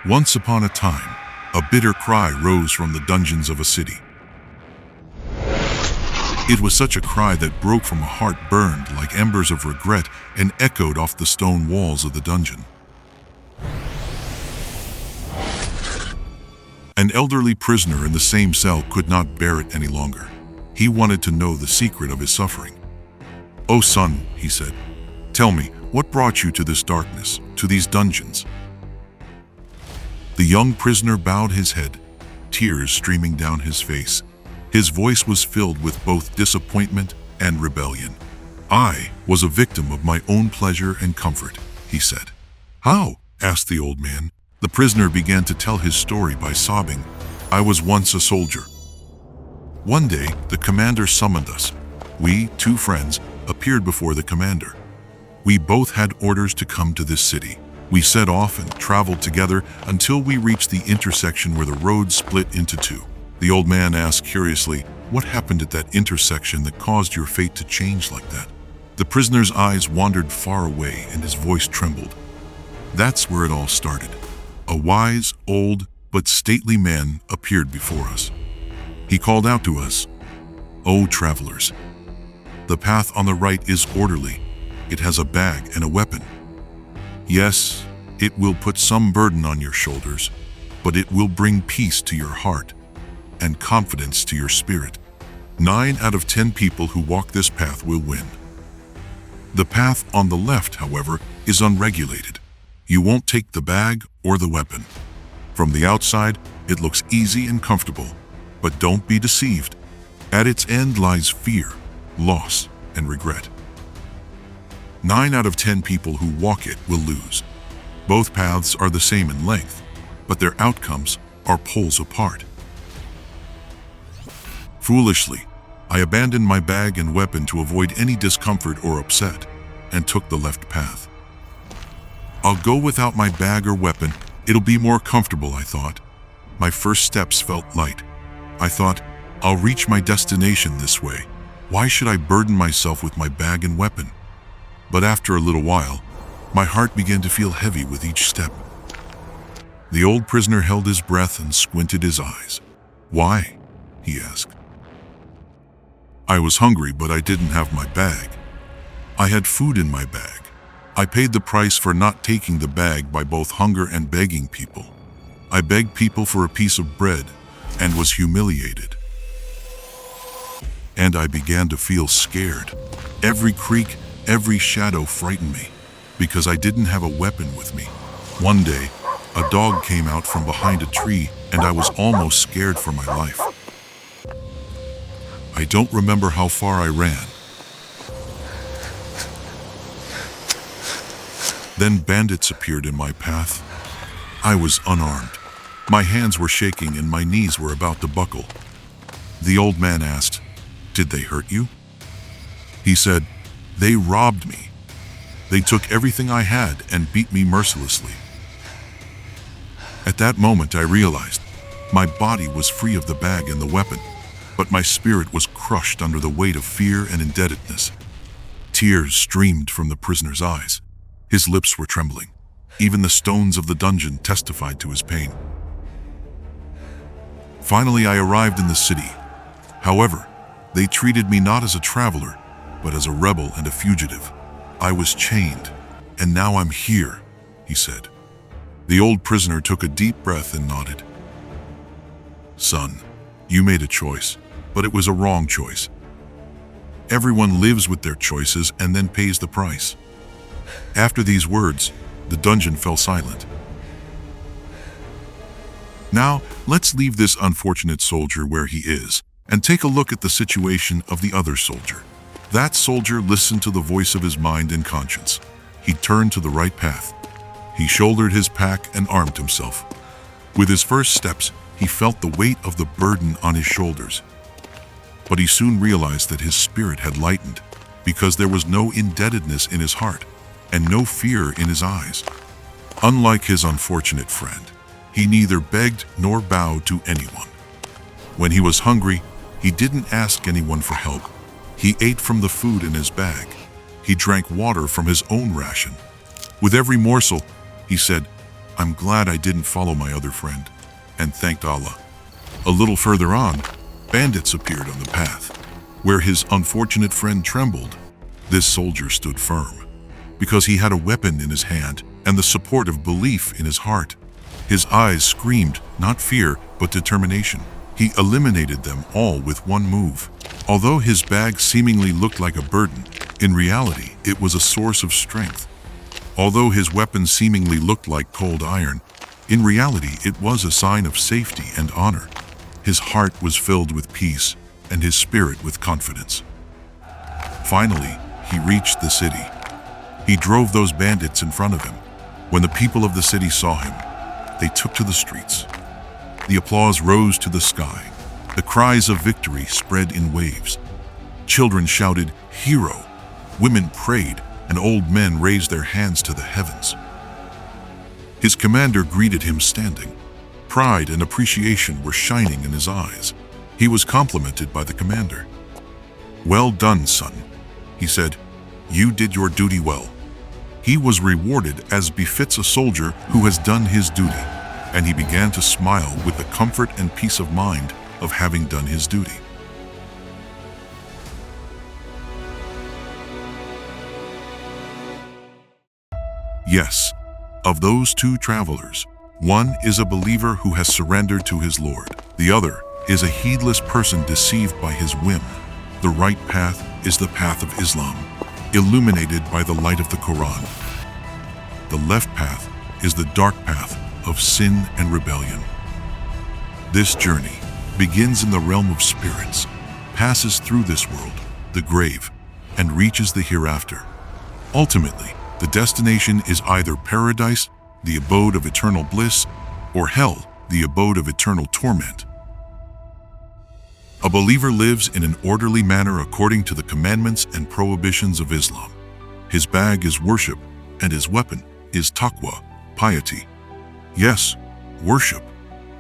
Once upon a time, a bitter cry rose from the dungeons of a city. It was such a cry that broke from a heart burned like embers of regret and echoed off the stone walls of the dungeon. An elderly prisoner in the same cell could not bear it any longer. He wanted to know the secret of his suffering. "Oh son," he said, "tell me, what brought you to this darkness, to these dungeons?" The young prisoner bowed his head, tears streaming down his face. His voice was filled with both disappointment and rebellion. "I was a victim of my own pleasure and comfort," he said. "How?" asked the old man. The prisoner began to tell his story by sobbing. "I was once a soldier. One day, the commander summoned us. We, two friends, appeared before the commander. We both had orders to come to this city. We set off and traveled together until we reached the intersection where the road split into two." The old man asked curiously, "What happened at that intersection that caused your fate to change like that?" The prisoner's eyes wandered far away and his voice trembled. "That's where it all started. A wise, old, but stately man appeared before us. He called out to us, 'O travelers, the path on the right is orderly. It has a bag and a weapon. Yes, it will put some burden on your shoulders, but it will bring peace to your heart and confidence to your spirit. 9 out of 10 people who walk this path will win. The path on the left, however, is unregulated. You won't take the bag or the weapon. From the outside, it looks easy and comfortable, but don't be deceived. At its end lies fear, loss, and regret. 9 out of 10 people who walk it will lose. Both paths are the same in length, but their outcomes are poles apart. Foolishly, I abandoned my bag and weapon to avoid any discomfort or upset, and took the left path. I'll go without my bag or weapon. It'll be more comfortable, I thought. My first steps felt light. I thought, I'll reach my destination this way. Why should I burden myself with my bag and weapon? But after a little while, my heart began to feel heavy with each step." The old prisoner held his breath and squinted his eyes. "Why?" he asked. "I was hungry, but I didn't have my bag. I had food in my bag. I paid the price for not taking the bag by both hunger and begging people. I begged people for a piece of bread and was humiliated. And I began to feel scared. Every creak, every shadow frightened me because I didn't have a weapon with me. One day, a dog came out from behind a tree and I was almost scared for my life. I don't remember how far I ran. Then bandits appeared in my path. I was unarmed. My hands were shaking and my knees were about to buckle. The old man asked, 'Did they hurt you?' He said, 'They robbed me. They took everything I had and beat me mercilessly.' At that moment I realized my body was free of the bag and the weapon, but my spirit was crushed under the weight of fear and indebtedness. Tears streamed from the prisoner's eyes. His lips were trembling. Even the stones of the dungeon testified to his pain. Finally, I arrived in the city. However, they treated me not as a traveler, but as a rebel and a fugitive. I was chained, and now I'm here," he said. The old prisoner took a deep breath and nodded. "Son, you made a choice, but it was a wrong choice. Everyone lives with their choices and then pays the price." After these words, the dungeon fell silent. Now, let's leave this unfortunate soldier where he is and take a look at the situation of the other soldier. That soldier listened to the voice of his mind and conscience. He turned to the right path. He shouldered his pack and armed himself. With his first steps, he felt the weight of the burden on his shoulders. But he soon realized that his spirit had lightened because there was no indebtedness in his heart and no fear in his eyes. Unlike his unfortunate friend, he neither begged nor bowed to anyone. When he was hungry, he didn't ask anyone for help. He ate from the food in his bag. He drank water from his own ration. With every morsel, he said, "I'm glad I didn't follow my other friend," and thanked Allah. A little further on, bandits appeared on the path. Where his unfortunate friend trembled, this soldier stood firm, because he had a weapon in his hand and the support of belief in his heart. His eyes screamed not fear, but determination. He eliminated them all with one move. Although his bag seemingly looked like a burden, in reality it was a source of strength. Although his weapon seemingly looked like cold iron, in reality it was a sign of safety and honor. His heart was filled with peace and his spirit with confidence. Finally, he reached the city. He drove those bandits in front of him. When the people of the city saw him, they took to the streets. The applause rose to the sky. The cries of victory spread in waves. Children shouted, "Hero!" Women prayed, and old men raised their hands to the heavens. His commander greeted him standing. Pride and appreciation were shining in his eyes. He was complimented by the commander. "Well done, son," he said. "You did your duty well." He was rewarded as befits a soldier who has done his duty, and he began to smile with the comfort and peace of mind of having done his duty. Yes, of those two travelers, one is a believer who has surrendered to his Lord. The other is a heedless person deceived by his whim. The right path is the path of Islam, illuminated by the light of the Quran. The left path is the dark path of sin and rebellion. This journey begins in the realm of spirits, passes through this world, the grave, and reaches the hereafter. Ultimately, the destination is either paradise, the abode of eternal bliss, or hell, the abode of eternal torment. A believer lives in an orderly manner according to the commandments and prohibitions of Islam. His bag is worship, and his weapon is taqwa, piety. Yes, worship,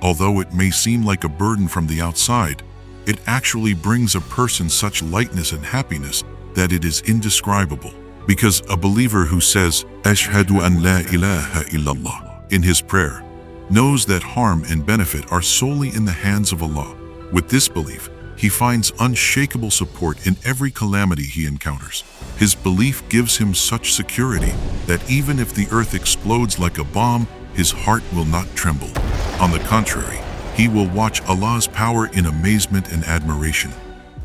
although it may seem like a burden from the outside, it actually brings a person such lightness and happiness that it is indescribable. Because a believer who says, "Ashhadu an la ilaha illallah," in his prayer, knows that harm and benefit are solely in the hands of Allah. With this belief, he finds unshakable support in every calamity he encounters. His belief gives him such security that even if the earth explodes like a bomb, his heart will not tremble. On the contrary, he will watch Allah's power in amazement and admiration.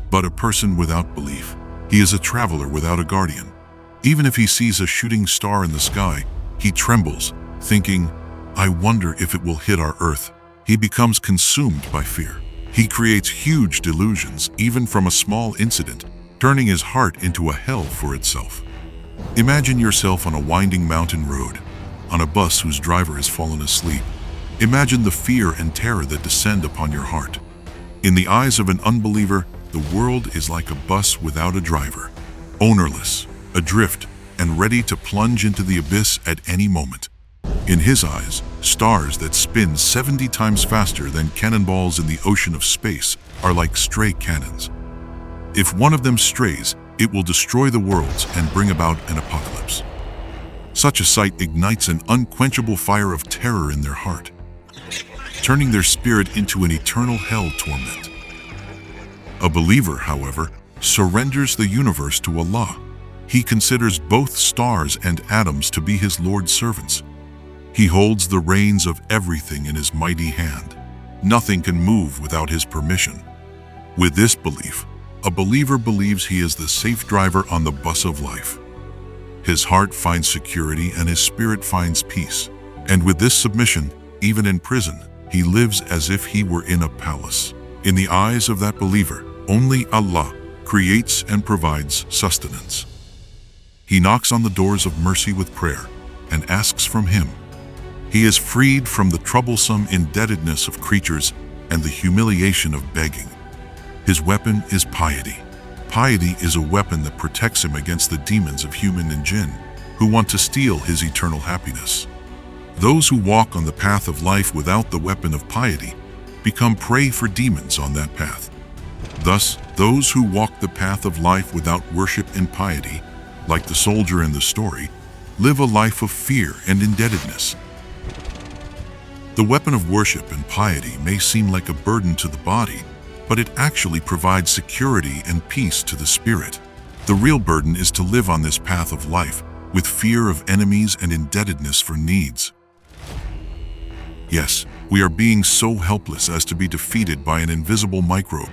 But a person without belief, he is a traveler without a guardian. Even if he sees a shooting star in the sky, he trembles, thinking, "I wonder if it will hit our earth." He becomes consumed by fear. He creates huge delusions even from a small incident, turning his heart into a hell for itself. Imagine yourself on a winding mountain road, on a bus whose driver has fallen asleep. Imagine the fear and terror that descend upon your heart. In the eyes of an unbeliever, the world is like a bus without a driver, ownerless, adrift, and ready to plunge into the abyss at any moment. In his eyes, stars that spin 70 times faster than cannonballs in the ocean of space are like stray cannons. If one of them strays, it will destroy the worlds and bring about an apocalypse. Such a sight ignites an unquenchable fire of terror in their heart, turning their spirit into an eternal hell torment. A believer, however, surrenders the universe to Allah. He considers both stars and atoms to be his Lord's servants. He holds the reins of everything in his mighty hand. Nothing can move without his permission. With this belief, a believer believes he is the safe driver on the bus of life. His heart finds security and his spirit finds peace. And with this submission, even in prison, he lives as if he were in a palace. In the eyes of that believer, only Allah creates and provides sustenance. He knocks on the doors of mercy with prayer and asks from him. He is freed from the troublesome indebtedness of creatures and the humiliation of begging. His weapon is piety. Piety is a weapon that protects him against the demons of human and jinn who want to steal his eternal happiness. Those who walk on the path of life without the weapon of piety become prey for demons on that path. Thus, those who walk the path of life without worship and piety, like the soldier in the story, live a life of fear and indebtedness. The weapon of worship and piety may seem like a burden to the body, but it actually provides security and peace to the spirit. The real burden is to live on this path of life with fear of enemies and indebtedness for needs. Yes, we are being so helpless as to be defeated by an invisible microbe,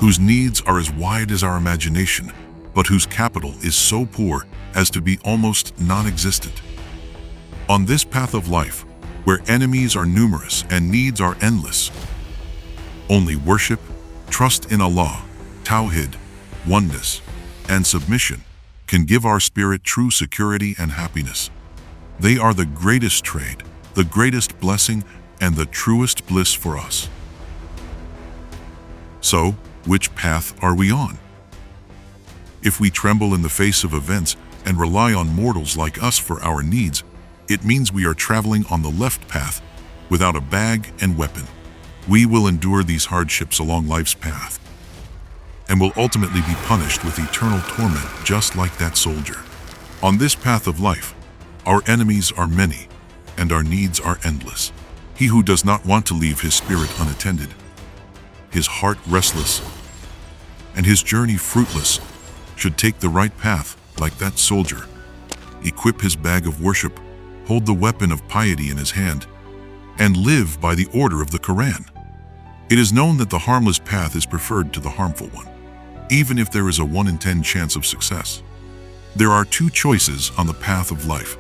whose needs are as wide as our imagination, but whose capital is so poor as to be almost non-existent. On this path of life, where enemies are numerous and needs are endless, only worship, trust in Allah, tawhid, oneness, and submission can give our spirit true security and happiness. They are the greatest trade, the greatest blessing, and the truest bliss for us. So, which path are we on? If we tremble in the face of events and rely on mortals like us for our needs, it means we are traveling on the left path without a bag and weapon. We will endure these hardships along life's path and will ultimately be punished with eternal torment just like that soldier. On this path of life, our enemies are many and our needs are endless. He who does not want to leave his spirit unattended, his heart restless, and his journey fruitless, should take the right path like that soldier. Equip his bag of worship, hold the weapon of piety in his hand, and live by the order of the Quran. It is known that the harmless path is preferred to the harmful one, even if there is a 1 in 10 chance of success. There are two choices on the path of life.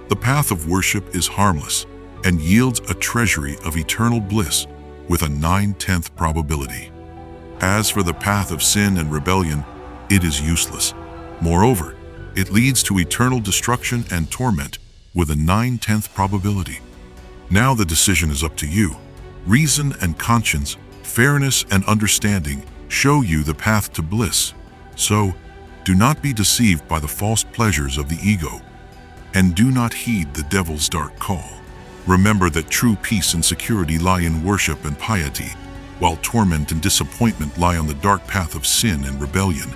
The path of worship is harmless and yields a treasury of eternal bliss with a 9/10 probability. As for the path of sin and rebellion, it is useless. Moreover, it leads to eternal destruction and torment with a 9/10 probability. Now the decision is up to you. Reason and conscience, fairness and understanding show you the path to bliss. So, do not be deceived by the false pleasures of the ego, and do not heed the devil's dark call. Remember that true peace and security lie in worship and piety, while torment and disappointment lie on the dark path of sin and rebellion.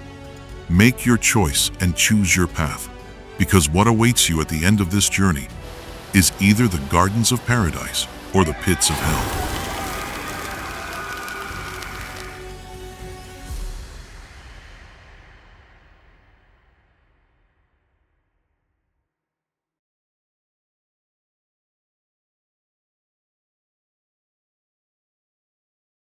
Make your choice and choose your path, because what awaits you at the end of this journey is either the gardens of paradise or the pits of hell.